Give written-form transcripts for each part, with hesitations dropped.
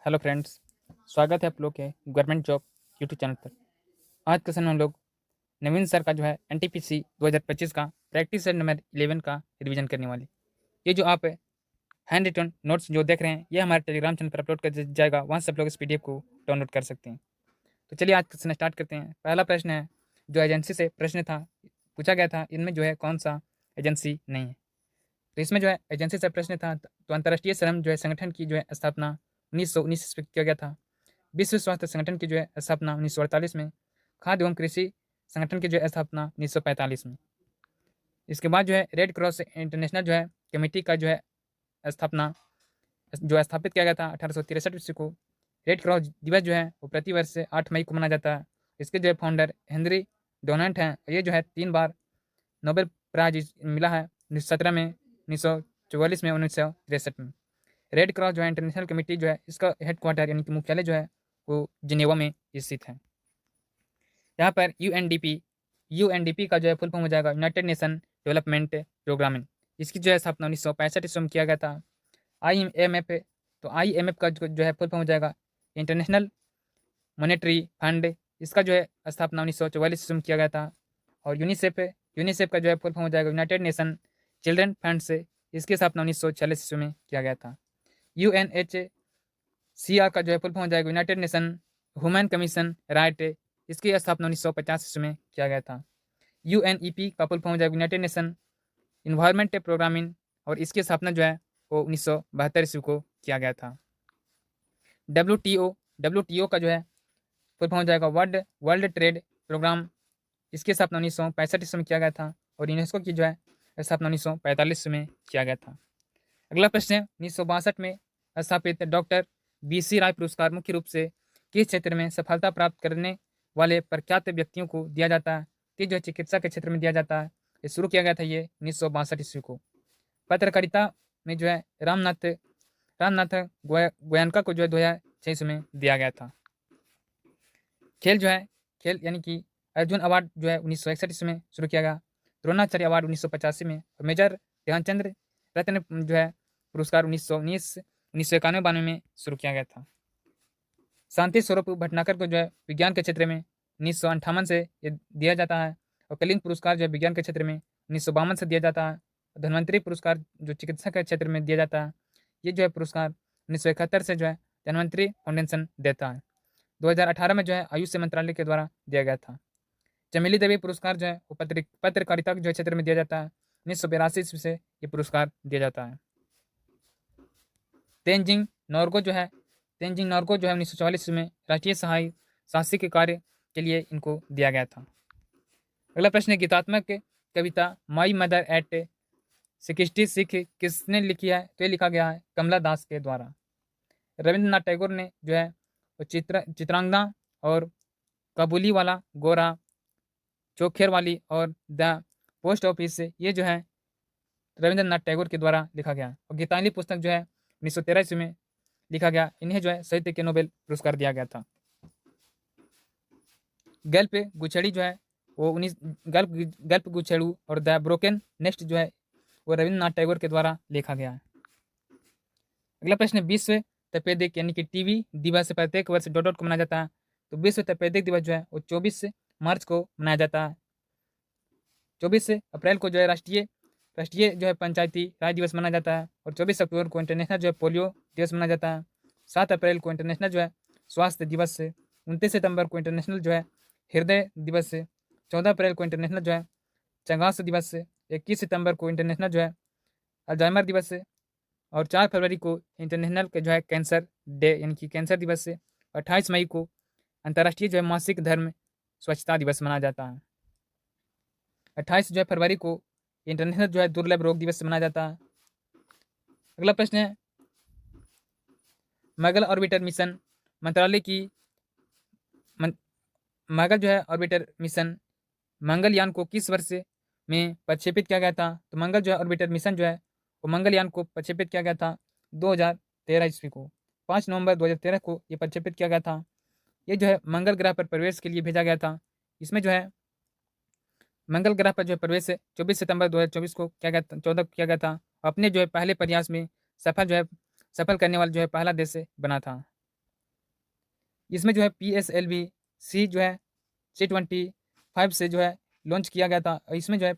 Hello friends. स्वागत है आप लोग के गवर्नमेंट जॉब यूट्यूब चैनल पर। आज के समय में हम लोग नवीन सर का जो है एनटीपीसी 2025 का प्रैक्टिस सेट नंबर 11 का रिवीजन करने वाले। ये जो आप हैंड रिटन नोट्स जो देख रहे हैं ये हमारे टेलीग्राम चैनल पर अपलोड कर जाएगा, वहाँ से आप लोग इस पीडीएफ को डाउनलोड कर सकते हैं। तो चलिए आज क्वेश्चन स्टार्ट करते हैं। पहला प्रश्न है, जो एजेंसी से प्रश्न था पूछा गया था, इनमें जो है कौन सा एजेंसी नहीं है। तो इसमें जो है एजेंसी से प्रश्न था तो अंतर्राष्ट्रीय श्रम जो है संगठन की जो है स्थापना 1919 ईस्वी किया गया था। विश्व स्वास्थ्य संगठन की जो है स्थापना 1948 में। खाद्य एवं कृषि संगठन की जो है स्थापना 1945 में। इसके बाद जो है रेड क्रॉस इंटरनेशनल जो है कमेटी का जो है स्थापना जो स्थापित किया गया था 1863 ईस्वी को। रेड क्रॉस दिवस जो है वो प्रतिवर्ष 8 मई को मनाया जाता है। इसके जो है फाउंडर हेनरी डोनाल्ड हैं। ये जो है 3 बार नोबेल प्राइज मिला है, 1917 में, 1944 में, 1963 में। रेड क्रॉस जो है इंटरनेशनल कमेटी जो है इसका हेडक्वार्टर यानी कि मुख्यालय जो है वो जिनेवा में स्थित है। यहाँ पर यूएनडीपी का जो है फुल फॉर्म हो जाएगा यूनाइटेड नेशन डेवलपमेंट प्रोग्राम। इसकी जो है स्थापना 1965 ईस्वी में किया गया था। IMF, तो IMF का जो है फुल फॉर्म हो जाएगा इंटरनेशनल मॉनेटरी फंड। इसका जो है स्थापना 1944 ईस्वी में किया गया था। और यूनिसेफ का जो है फुल फॉर्म हो जाएगा यूनाइटेड नेशन चिल्ड्रन फंड से। इसकी स्थापना 1946 ईस्वी में किया गया था। UNHCR का जो है फुल फॉर्म हो जाएगा United nation human commission right. इसकी स्थापना 1950 ईस्वी में किया गया था। UNEP का फुल फॉर्म हो जाएगा यूनाइटेड नेशन इन्वायरमेंट प्रोग्रामिंग, और इसकी स्थापना जो है वो 1972 ईस्वी को किया गया था। WTO का जो है फुल फॉर्म हो जाएगा वर्ल्ड ट्रेड प्रोग्राम। इसकी स्थापना 1965 ईस्वी में किया गया था। और यूनेस्को की जो है स्थापना 1945 ईस्वी में किया गया था। अगला प्रश्न है, 1962 में स्थापित डॉक्टर BC राय पुरस्कार मुख्य रूप से किस क्षेत्र में सफलता प्राप्त करने वाले प्रख्यात व्यक्तियों को दिया जाता है। कि जो है चिकित्सा के क्षेत्र में दिया जाता है। ये शुरू किया गया था ये 1962 ईस्वी को। पत्रकारिता में जो है रामनाथ गोयनका को जो है 2006 ईस्वी में दिया गया था। खेल यानी कि अर्जुन अवार्ड जो है 1961 ईस्वी में शुरू किया गया। द्रोणाचार्य अवार्ड 1985 में। और मेजर ध्यानचंद्र रत्न जो है पुरस्कार 1991 में शुरू किया गया था। शांति स्वरूप भटनागर को जो है विज्ञान के क्षेत्र में 1958 से ये दिया जाता है। और कलिंग पुरस्कार जो है विज्ञान के क्षेत्र में 1952 से दिया जाता है। धन्वंतरी पुरस्कार जो चिकित्सा के क्षेत्र में दिया जाता है, ये जो है पुरस्कार 1971 से जो है धन्वंतरी फाउंडेशन देता है। 2018 में जो है आयुष मंत्रालय के द्वारा दिया गया था। चमेली देवी पुरस्कार जो है वो पत्रकारिता के जो क्षेत्र में दिया जाता है। 1982 ईस्वी से ये पुरस्कार दिया जाता है। तेंजिंग नोर्गो जो है 1944 ईस्वी में राष्ट्रीय सहाय साहसिक कार्य के लिए इनको दिया गया था। अगला प्रश्न है, गीतात्मक कविता माई मदर एट 66 किसने लिखी है। तो ये लिखा गया है कमला दास के द्वारा। रविंद्रनाथ टैगोर ने जो है वो चित्रांगना और काबुली वाला गोरा, चोखेर वाली और द पोस्ट ऑफिस, ये जो है रविंद्रनाथ टैगोर के द्वारा लिखा गया। और गीतांजलि पुस्तक जो है 1913 ईस्वी में लिखा गया। इन्हें जो है साहित्य के नोबेल पुरस्कार दिया गया था। गल्प गुच्छड़ी जो है वो गल्प गुच्छड़ू और द ब्रोकन नेस्ट जो है वो रविंद्रनाथ टैगोर के द्वारा लिखा गया है। अगला प्रश्न है, विश्व तपेदिक यानी कि टीबी दिवस प्रत्येक वर्ष डॉट को मनाया जाता है। तो विश्व तपेदिक दिवस जो है वो 24 मार्च को मनाया जाता है। 24 अप्रैल को जो है राष्ट्रीय जो है पंचायती राज दिवस मनाया जाता है। और 24 अक्टूबर को इंटरनेशनल जो है पोलियो दिवस मनाया जाता है। 7 अप्रैल को इंटरनेशनल जो है स्वास्थ्य दिवस से। 29 सितंबर को इंटरनेशनल जो है हृदय दिवस से। 14 अप्रैल को इंटरनेशनल जो है चंगास दिवस से। 21 सितंबर को इंटरनेशनल जो है अल्जाइमर दिवस से। और 4 फरवरी को इंटरनेशनल के जो है कैंसर डे यानी कि कैंसर दिवस से। 28 मई को अंतर्राष्ट्रीय जो है मासिक धर्म स्वच्छता दिवस मनाया जाता है। 28 जो है फरवरी को इंटरनेशनल जो है दुर्लभ रोग दिवस मनाया जाता है। अगला प्रश्न है, मंगल ऑर्बिटर मिशन मंत्रालय की मंगल जो है ऑर्बिटर मिशन मंगलयान को किस वर्ष में प्रक्षेपित किया गया था। तो मंगल जो है ऑर्बिटर मिशन जो है वो मंगलयान को प्रक्षेपित किया गया था 2013 ईस्वी को। 5 नवंबर 2013 को ये प्रक्षेपित किया गया था। ये जो है मंगल ग्रह पर प्रवेश के लिए भेजा गया था। इसमें जो है मंगल ग्रह पर जो है प्रवेश 24 सितंबर 2024 को किया गया था, 14 किया गया था। अपने जो है पहले प्रयास में सफल करने वाला जो है पहला देश बना था। इसमें जो है PSLV C जो है C-25 से जो है लॉन्च किया गया था। इसमें जो है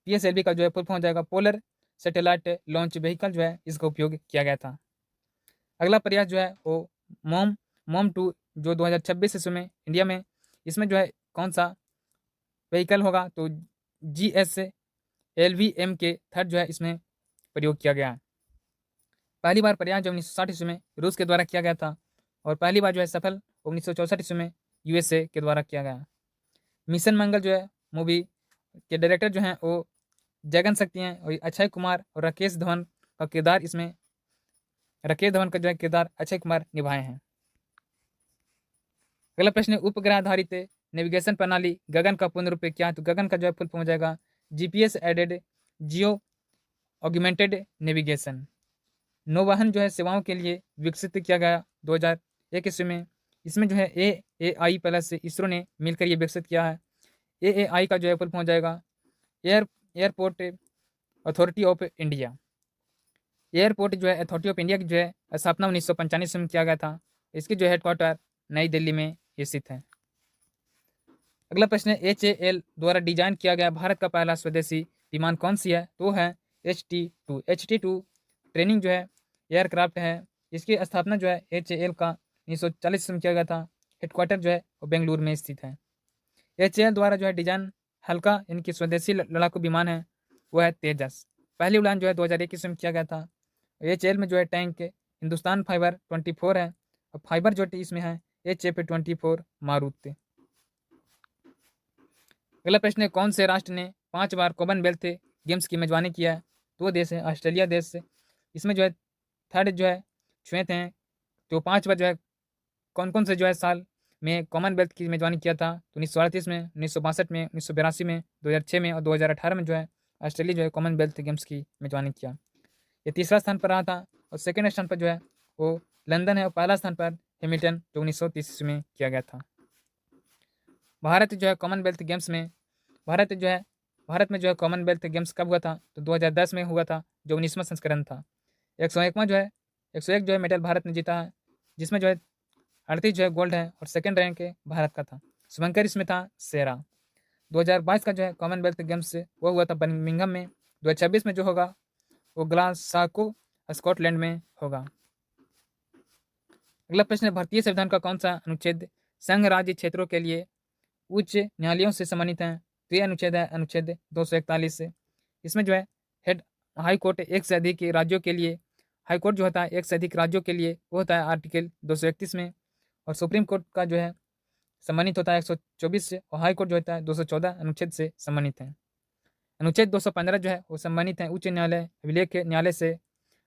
PSLV का जो है फुल फॉर्म हो जाएगा पोलर सैटेलाइट लॉन्च व्हीकल, जो है इसका उपयोग किया गया था। अगला प्रयास जो है वो मोम 2 जो 2026 ईस्वी में इंडिया में, इसमें जो है कौन सा व्हीकल होगा, तो GSLV-M के थर्ड जो है इसमें प्रयोग किया गया है। पहली बार प्रयास जो 1960 ईस्वी में रूस के द्वारा किया गया था, और पहली बार जो है सफल 1964 ईस्वी में USA के द्वारा किया गया। मिशन मंगल जो है मूवी के डायरेक्टर जो हैं वो जगन शक्ति हैं, और अक्षय कुमार और राकेश धवन का किरदार इसमें, राकेश धवन का जो है किरदार अक्षय कुमार निभाए हैं। अगला प्रश्न है उपग्रह आधारित नेविगेशन प्रणाली गगन का पूर्ण रूप क्या है, तो गगन का जो है फुल फॉर्म हो जाएगा GPS एडेड जियो ऑग्मेंटेड नेविगेशन। नौवहन जो है सेवाओं के लिए विकसित किया गया 2001 ईस्वी में। इसमें जो है AAI प्लस इसरो ने मिलकर ये विकसित किया है। AAI का जो है फुल फॉर्म हो जाएगा airport authority of India. Airport जो है अथॉरिटी ऑफ इंडिया की जो है स्थापना 1995 में किया गया था। इसकी जो हेडक्वार्टर नई दिल्ली में स्थित है। अगला प्रश्न है HAL द्वारा डिजाइन किया गया भारत का पहला स्वदेशी विमान कौन सी है, तो है HT2 ट्रेनिंग जो है एयरक्राफ्ट है। इसकी स्थापना जो है HAL का 1940 में किया गया था। हेडक्वार्टर जो है वो बेंगलुरु में स्थित है। HAL द्वारा जो है डिजाइन हल्का इनकी स्वदेशी लड़ाकू विमान है वो है तेजस। पहली उड़ान जो है 2021 में किया गया था। HAL में जो है टैंक हिंदुस्तान फाइबर 24 है, और फाइबर जो इसमें है HF-24 मारुति। अगला प्रश्न है कौन से राष्ट्र ने 5 बार कॉमनवेल्थ गेम्स की मेजबानी किया है, तो देश है ऑस्ट्रेलिया देश से। इसमें जो है थर्ड जो है छुएत हैं, तो 5 बार जो है कौन कौन से जो है साल में कॉमनवेल्थ की मेजबानी किया था, तो 1938 में, 1962 में, 1982 में, 2006 में और 2018 में जो है ऑस्ट्रेलिया जो है कॉमनवेल्थ गेम्स की मेजबानी किया। ये तीसरा स्थान पर रहा था, और सेकेंड स्थान पर जो है वो लंदन है, और पहला स्थान पर हैमिल्टन जो 1930 में किया गया था। भारत जो है कॉमनवेल्थ गेम्स में भारत में जो है कॉमनवेल्थ गेम्स कब हुआ था, तो 2010 में हुआ था, जो 19वां संस्करण था। 101 जो है मेडल भारत ने जीता है, जिसमें जो है 38 जो है गोल्ड है, और सेकंड रैंक भारत का था। शुभंकर इसमें था सेरा। 2022 का जो है कॉमनवेल्थ गेम्स वो हुआ था बर्मिंघम में। 2026 में जो होगा वो ग्लासगो स्कॉटलैंड में होगा। अगला प्रश्न है भारतीय संविधान का कौन सा अनुच्छेद संघ राज्य क्षेत्रों के लिए उच्च न्यायालयों से संबंधित है, तो ये अनुच्छेद है अनुच्छेद 241 से। इसमें जो है हेड हाई कोर्ट एक से अधिक राज्यों के लिए, हाई कोर्ट जो होता है एक से अधिक राज्यों के लिए वो होता है आर्टिकल 231 में, और सुप्रीम कोर्ट का जो है सम्मानित होता है 124 से, और हाई कोर्ट जो होता है 214 अनुच्छेद से सम्मानित है। अनुच्छेद 215 जो है वो सम्मानित है उच्च न्यायालय अभिलेख न्यायालय से,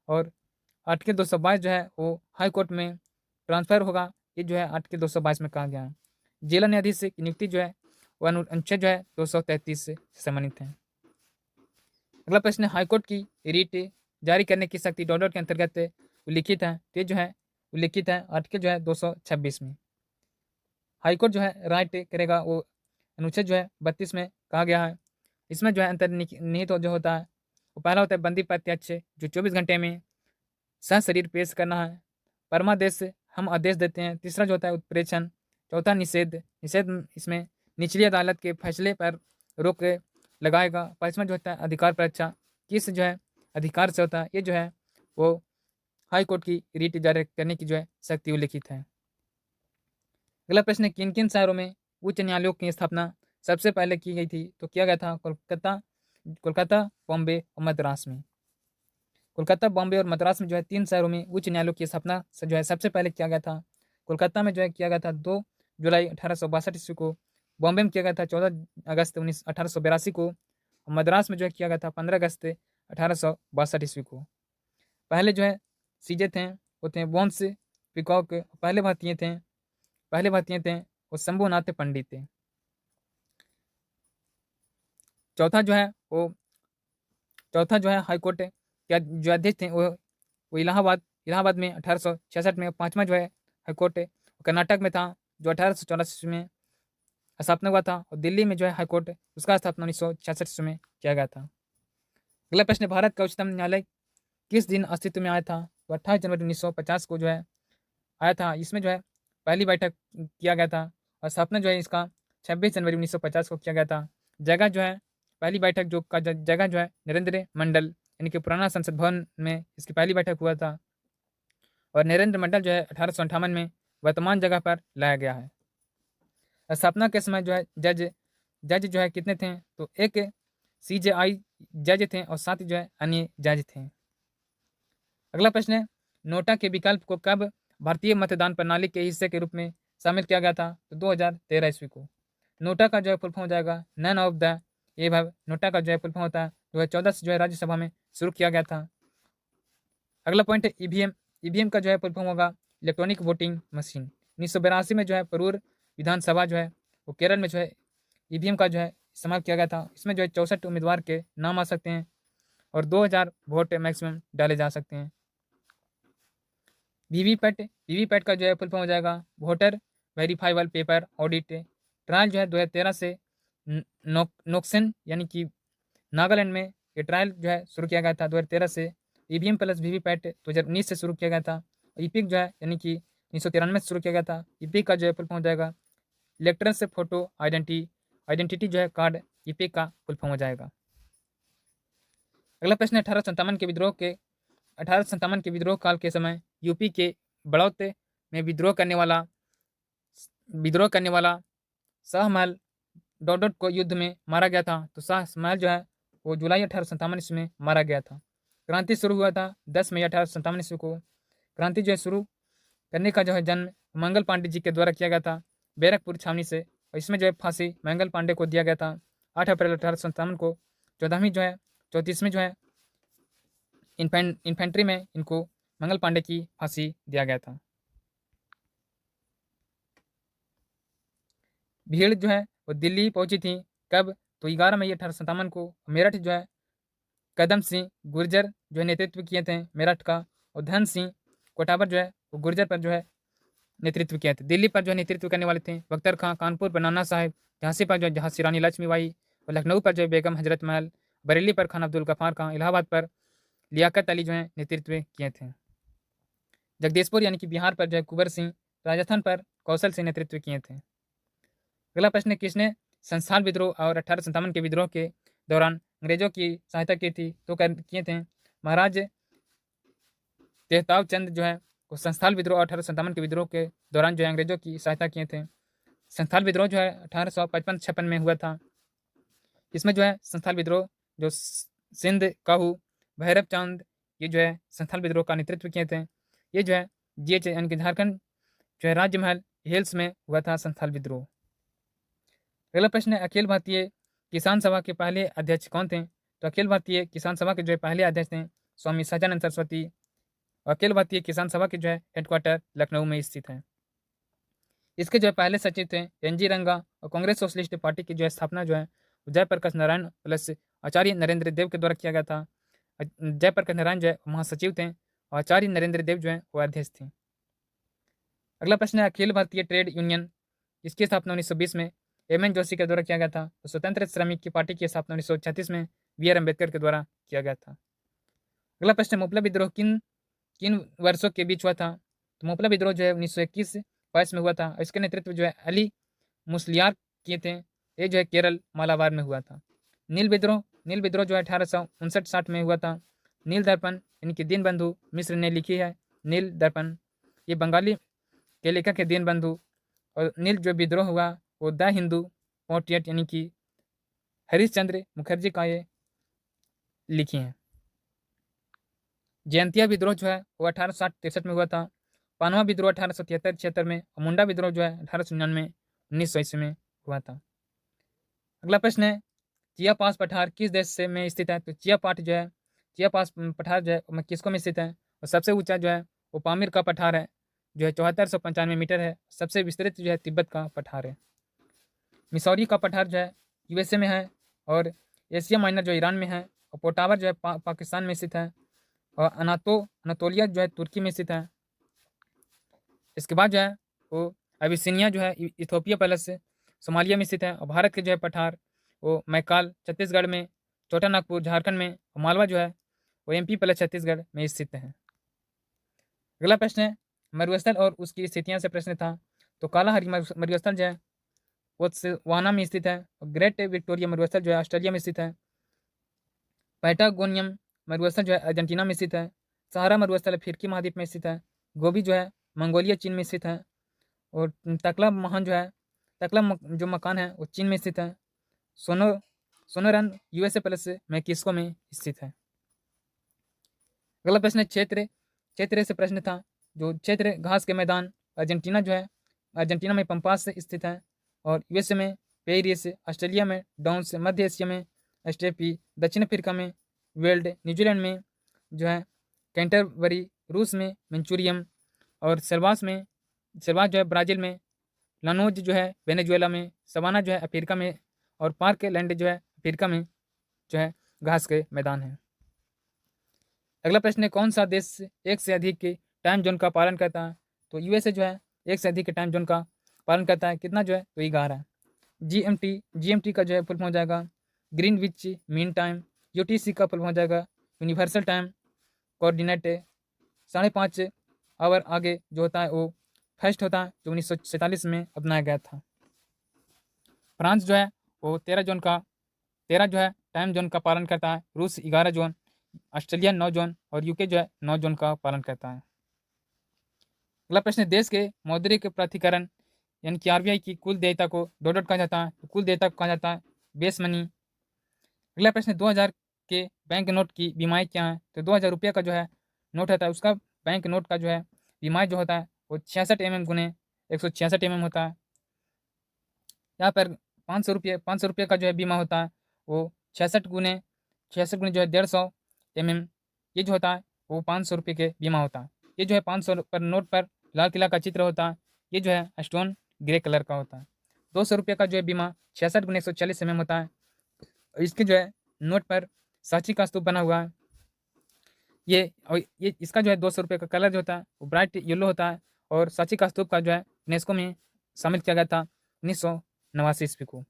और आर्टिकल 222 जो है वो हाई कोर्ट में ट्रांसफर होगा, ये जो है आर्टिकल 222 में कहा गया है। जिला न्यायाधीश की नियुक्ति जो है वो अनुच्छेद जो है 233 से सम्मानित है। अगला प्रश्न है हाईकोर्ट की रीट जारी करने की शक्ति डॉट के अंतर्गत उल्लिखित है, तो जो है उल्लिखित है आर्टिकल जो है 226 में। हाईकोर्ट जो है राइट करेगा वो अनुच्छेद जो है 32 में कहा गया है। इसमें जो है अंतर्निहित जो होता है वो पहला होता है बंदी प्रत्यक्ष जो 24 घंटे में शरीर पेश करना है। परमादेश हम आदेश देते हैं। तीसरा जो होता है उत्प्रेक्षण। चौथा निषेध इसमें निचली अदालत के फैसले पर रोक लगाएगा। पांचवा जो होता है अधिकार परीक्षा, किस जो है अधिकार से होता है, ये जो है वो हाई कोर्ट की रीट जारी करने की जो है शक्ति उल्लिखित है। अगला प्रश्न है किन किन शहरों में उच्च न्यायालयों की स्थापना सबसे पहले की गई थी, तो किया गया था कोलकाता, बॉम्बे और मद्रास में। कोलकाता, बॉम्बे और मद्रास में जो है 3 शहरों में उच्च न्यायालयों की स्थापना जो है सबसे पहले किया गया था। कोलकाता में जो है किया गया था 2 जुलाई 1862 ईस्वी को। बॉम्बे में किया गया था 14 अगस्त 1882 को। और मद्रास में जो है किया गया था 15 अगस्त 1862 ईस्वी को। पहले जो है सीजे थे वो थे वंश पिकॉक। पहले भारतीय थे वो शंभुनाथ पंडित थे। चौथा जो है हाईकोर्ट के जो अध्यक्ष थे वो इलाहाबाद में 1866 में। पांचवा जो है हाईकोर्ट कर्नाटक में था जो 1884 में स्थापना हुआ था। और दिल्ली में जो है हाईकोर्ट उसका स्थापना 1966 में किया गया था। अगला प्रश्न, भारत का उच्चतम न्यायालय किस दिन अस्तित्व में आया था, तो 28 जनवरी 1950 को जो है आया था। इसमें जो है पहली बैठक किया गया था और स्थापना जो है इसका 26 जनवरी 1950 को किया गया था। जगह जो है पहली बैठक जो का जगह जो है नरेंद्र मंडल यानी कि पुराना संसद भवन में इसकी पहली बैठक हुआ था और नरेंद्र मंडल जो है 1858 में वर्तमान जगह पर लाया गया है। स्थापना के समय जो है जज जो है कितने थे, तो एक CJI जज थे और 7 जो है अन्य जज थे। अगला प्रश्न है, नोटा के विकल्प को कब भारतीय मतदान प्रणाली के हिस्से के रूप में शामिल किया गया था, तो 2013 ईस्वी को। नोटा का जो है फुल फॉर्म हो जाएगा none of the above. NOTA का जो है फुल फॉर्म होता है 2014 से जो है राज्यसभा में शुरू किया गया था। अगला पॉइंट है ईवीएम का जो है फुल फॉर्म होगा इलेक्ट्रॉनिक वोटिंग मशीन। 1982 में जो है परूर विधानसभा जो है वो केरल में जो है ईवीएम का जो है इस्तेमाल किया गया था। इसमें जो है 64 उम्मीदवार के नाम आ सकते हैं और 2000 वोट मैक्सिमम डाले जा सकते हैं। वीवीपैट का जो है फुल फॉर्म हो जाएगा voter verifiable paper audit. Trial जो है 2013 से नोक्सन यानी कि नागालैंड में ये ट्रायल जो है शुरू किया गया था 2013 से। ईवीएम प्लस वीवीपैट 2019 से शुरू किया गया था। ईपिक जो है यानी कि 1993 से शुरू किया गया था। ईपिक का जो है फुल फॉर्म हो जाएगा इलेक्ट्रल से फोटो आइडेंटिटी जो है कार्ड, ईपिक का फुल फॉर्म हो जाएगा। अगला प्रश्न है 1857 के विद्रोह काल के समय यूपी के बड़ौत में विद्रोह करने वाला शाहमहल डॉट को युद्ध में मारा गया था। तो शाहमहल जो है वो जुलाई 1857 ईस्वी में मारा गया था। क्रांति शुरू हुआ था 10 मई 1857 ईस्वी को। क्रांति जो है शुरू करने का जो है जन्म मंगल पांडे जी के द्वारा किया गया था बैरकपुर छावनी से और इसमें जो है फांसी मंगल पांडे को दिया गया था 8 अप्रैल 1857 को। 34वीं जो है इन्फेंट्री में इनको मंगल पांडे की फांसी दिया गया था। भीड़ जो है वो दिल्ली पहुंची थी कब, तो 11 मई 1857 को। मेरठ जो है कदम सिंह गुर्जर जो है नेतृत्व किए थे मेरठ का और धन सिंह कोटाबर जो है वो गुर्जर पर जो है नेतृत्व किए थे। दिल्ली पर जो है नेतृत्व करने वाले थे बख्तर खां, कानपुर पर नाना साहेब, झांसी पर जो है झांसी रानी लक्ष्मीबाई और लखनऊ पर जो है बेगम हजरत महल, बरेली पर खान अब्दुल गफ्फार खां, इलाहाबाद पर लियाकत अली जो है नेतृत्व किए थे। जगदीशपुर यानी कि बिहार पर जो है कुंवर सिंह, राजस्थान पर कौशल सिंह नेतृत्व किए थे। अगला प्रश्न, किसने संस्थान विद्रोह और 1857 के विद्रोह के दौरान अंग्रेजों की सहायता की थी, तो किए थे महाराज तेहताब चंद जो है वो संस्थान विद्रोह और 1857 के विद्रोह के दौरान जो है अंग्रेजों की सहायता किए थे। संस्थान विद्रोह जो है 1855-56 में हुआ था। इसमें जो है संस्थान विद्रोह जो सिंध काहू भैरव चंद ये जो है संस्थान विद्रोह का नेतृत्व किए थे। ये जो है GH यानी कि झारखंड जो है राजमहल हिल्स में हुआ था संस्थान विद्रोह। अगला प्रश्न है, अखिल भारतीय किसान सभा के पहले अध्यक्ष कौन थे, तो अखिल भारतीय किसान सभा के जो है पहले अध्यक्छ थे स्वामी सहजानंद सरस्वती। अखिल भारतीय किसान सभा के जो है हेडक्वार्टर लखनऊ में स्थित है। इसके जो है पहले सचिव थे NG रंगा और कांग्रेस सोशलिस्ट पार्टी की जो है स्थापना जो है जयप्रकाश नारायण प्लस आचार्य नरेंद्र देव के द्वारा किया गया था। जयप्रकाश नारायण जो है महासचिव थे और आचार्य नरेंद्र देव जो है वो अध्यक्ष थे। अगला प्रश्न है, अखिल भारतीय ट्रेड यूनियन इसकी स्थापना 1920 में MN जोशी के द्वारा किया गया था। तो स्वतंत्र श्रमिक की पार्टी की स्थापना 1936 में BR अम्बेडकर के द्वारा किया गया था। अगला प्रश्न, मोपला विद्रोह किन वर्षों के बीच हुआ था, तो मोपला विद्रोह जो है 1921-22 में हुआ था। इसका नेतृत्व जो है अली मुसलियार किए थे। ये जो है केरल मालाबार में हुआ था। नील विद्रोह जो है 1859-60 में हुआ था। नील दर्पण यानी कि दीनबंधु मिश्र ने लिखी है नील दर्पण, ये बंगाली के लेखक है दीनबंधु। और नील जो विद्रोह हुआ वो द हिंदू पोर्ट्रेट यानी कि हरीश चंद्र मुखर्जी का ये लिखी हैं। जयंतिया विद्रोह जो है वो 1860-63 में हुआ था। पानवा विद्रोह 1873-76 में और मुंडा विद्रोह जो है 1899-1900 ईस्वी में हुआ था। अगला प्रश्न है, चिया पास पठार किस देश से में स्थित है, तो चिया पास पठार जो है किसको में स्थित है, और सबसे ऊंचा जो है वो पामीर का पठार है जो है 7495 मीटर है। सबसे विस्तृत जो है तिब्बत का पठार है। मिसौरी का पठार जो है USA में है और एशिया माइनर जो ईरान में है और पोटावर जो है पाकिस्तान में स्थित है और अनातोलिया जो है तुर्की में स्थित है। इसके बाद जो है वो अबिसिनिया जो है इथोपिया प्लस सोमालिया में स्थित है। और भारत के जो है पठार वो मैकाल छत्तीसगढ़ में, छोटा नागपुर झारखंड में और मालवा जो है वो MP प्लस छत्तीसगढ़ में स्थित है। अगला प्रश्न है, मरुस्थल और उसकी स्थितियां से प्रश्न था। तो कालाहारी मरुस्थल जो है वो वाना में स्थित है। और ग्रेट विक्टोरिया मरुस्थल जो है ऑस्ट्रेलिया में स्थित है। पैटागोनियम मरुस्थल जो है अर्जेंटीना में स्थित है। सहारा मरुस्थल अफ्रीकी महाद्वीप में स्थित है। गोबी जो है मंगोलिया चीन में स्थित है। और तकला महान जो है जो मकान है वो चीन में स्थित है। सोनोरन यूएसए प्लस मैक्सिको में स्थित है। अगला प्रश्न क्षेत्र से प्रश्न था। जो क्षेत्र घास के मैदान अर्जेंटीना जो है अर्जेंटीना में पंपास से स्थित है। और यूएसए में पेरिस, ऑस्ट्रेलिया में डाउन्स, मध्य एशिया में स्टेपी, दक्षिण अफ्रीका में वेल्ड, न्यूजीलैंड में जो है कैंटरबरी, रूस में मंचूरियम और सेल्वास जो है ब्राज़ील में, लानोज जो है वेनेजुएला में, सवाना जो है अफ्रीका में और पार्क लैंड जो है अफ्रीका में जो है घास के मैदान है। अगला प्रश्न है कौन सा देश एक से अधिक के टाइम जोन का पालन करता है? तो यूएसए जो है एक से अधिक के टाइम जोन का पालन करता है। कितना जो है तो 11 है। जीएमटी का जो है फुल फॉर्म हो जाएगा ग्रीनविच मीन टाइम। यूटीसी का फुल फॉर्म हो जाएगा यूनिवर्सल टाइम कोऑर्डिनेट। 5.5 आवर आगे जो होता है वो फर्स्ट होता है जो 1947 में अपनाया गया था। फ्रांस जो है वो 13 जो है टाइम जोन का पालन करता है। रूस 11 जोन, ऑस्ट्रेलिया 9 जोन और यूके जो है 9 जोन का पालन करता है। अगला प्रश्न देश के मौद्रिक प्राधिकरण यानी कि आरबीआई की कुल देयता को डॉट कहा जाता है। तो कुल देयता को कहा जाता है बेस मनी। अगला प्रश्न 2000 के बैंक नोट की बीमाएँ क्या है? तो 2000 रुपये का जो है नोट होता है उसका बैंक नोट का जो है बीमाएँ जो होता है वो 66 mm गुने 166 mm होता है। यहाँ पर 500 रुपये का जो है बीमा होता है वो 66 गुने जो है 150 mm, ये जो होता है वो 500 रुपये के बीमा होता है। ये जो है 500 पर नोट पर लाल किला का चित्र होता है। ये जो है स्टोन ग्रे कलर का होता है। 200 रुपये का जो है बीमा 66 गुने 140 mm होता है। इसके जो है नोट पर सांची का स्तूप बना हुआ है। ये इसका जो है 200 रुपये का कलर जो होता है वो ब्राइट येलो होता है। और सांची का स्तूप का जो है यूनेस्को में शामिल किया गया था 1989 ईस्वी को।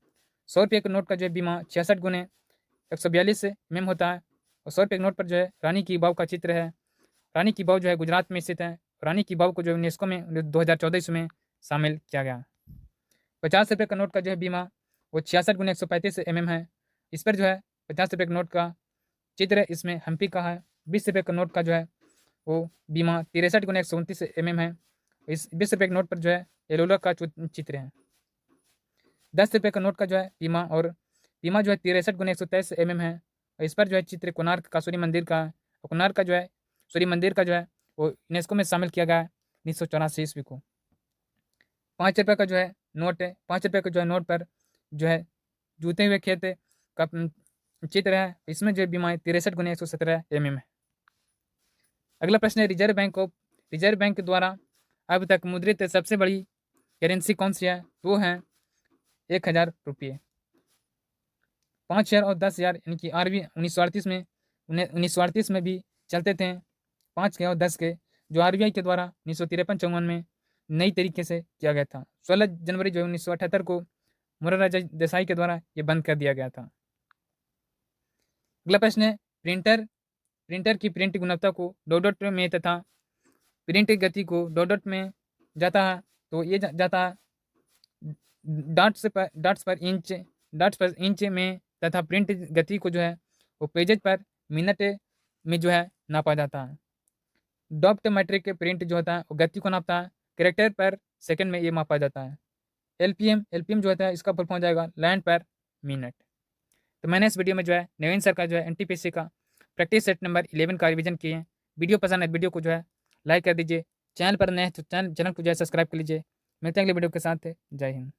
100 रुपये के नोट का जो है बीमा 66 गुने 142 mm होता है। और 100 रुपये के नोट पर जो है रानी की वाव का चित्र है। रानी की वाव जो है गुजरात में स्थित है। रानी की वाव को जो यूनेस्को में 2014 में शामिल किया गया। 50 रुपये का नोट का जो है बीमा वो 66 गुने 135 mm है। इस पर जो है 50 रुपये के नोट का चित्र इसमें हम्पी का है। 20 रुपये का नोट का जो है वो बीमा 63 गुने 129 mm है। इस 20 रुपये के नोट पर जो है एलोला का चित्र है। 10 रुपये का नोट का जो है बीमा जो है 63 गुने 123 mm है। और इस पर जो है चित्र कोणार्क का सूर्य मंदिर का है। कोणार्क का जो है सूर्य मंदिर का जो है वो यूनेस्को में शामिल किया गया है 1984 ईस्वी को। 5 रुपये का जो है नोट है। 5 रुपये का जो है नोट पर जो है जूते हुए खेत का चित्र है। इसमें जो है बीमा 63 गुने 117 mm है। अगला प्रश्न है रिजर्व बैंक द्वारा अब तक मुद्रित सबसे बड़ी करेंसी कौन सी है? वो है 1000 रुपये। 5000 और 10,000 यानी कि आरबी 1938 में भी चलते थे 5 के और 10 के, जो आरबीआई के द्वारा 1953-54 में नई तरीके से किया गया था। 16 जनवरी जो 1978 को मोरारजी देसाई के द्वारा ये बंद कर दिया गया था। अगला प्रश्न है प्रिंटर की प्रिंट गुणवत्ता को डॉट में तथा प्रिंट गति को डॉट में जाता है तो ये जाता है डॉट्स पर इंच में तथा प्रिंट गति को जो है वो पेजेज पर मिनट में जो है नापा जाता है। डॉप्ट मैट्रिक प्रिंट जो होता है वो गति को नापता है। कैरेक्टर पर सेकंड में ये मापा जाता है। एलपीएम जो होता है इसका फुल फॉर्म हो जाएगा लाइन पर मिनट। तो मैंने इस वीडियो में जो है नवीन सर का जो है एनटीपीसी का प्रैक्टिस सेट नंबर 11 का रिवीजन किए हैं। वीडियो पसंद है वीडियो को जो है लाइक कर दीजिए। चैनल पर नए तो चैनल को जो है सब्सक्राइब कर लीजिए। मिलते हैं अगले वीडियो के साथ। जय हिंद।